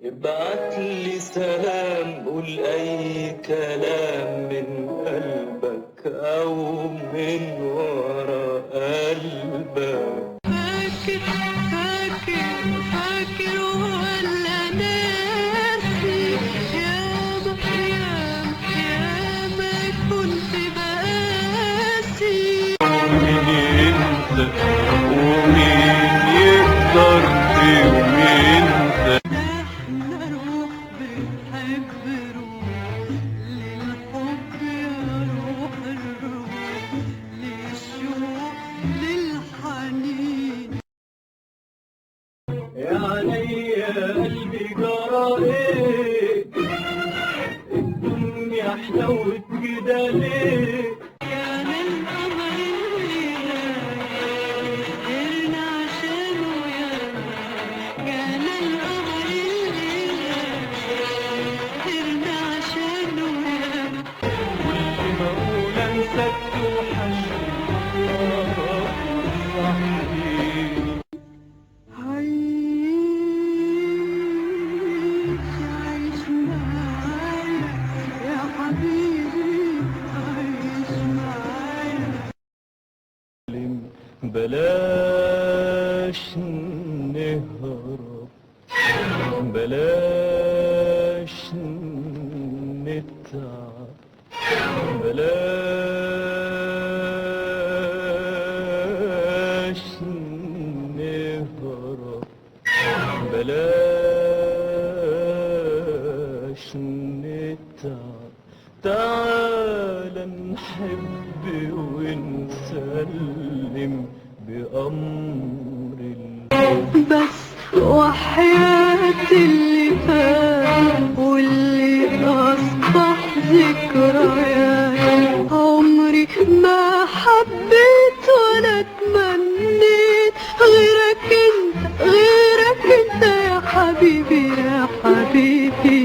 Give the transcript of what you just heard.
ابعتلي سلام، قول أي كلام من قلبك أو من ورا قلبك. فاكر فاكر فاكر ولا ناسي؟ ياما ياما ياما كنت بقاسي. مين ينسى ومين يقدر في يوم ينسى؟ احنا روح بنحب روح للحب يا روح الروح للشوق للحنين. يا علي يا قلبي جرى ايه؟ الدنيا حلوت كده ليه؟ كان القمر الليلة سهرنا عشانه ياما. كان القمر الليلة سهرنا عشانه ياما. كل ما اقول انساك توحشني عيش معايا يا حبيبي، عيش معايا. بلاش نهرب، بلاش نتعب، بلاش نهرب، بلاش نتعب. تعال نحب ونسلم بأمر الله. بس وحياة اللي فات واللي أصبح ذكريات، عمري ما حبيت ولا تمنيت غيرك انت، غيرك انت يا حبيبي يا حبيبي.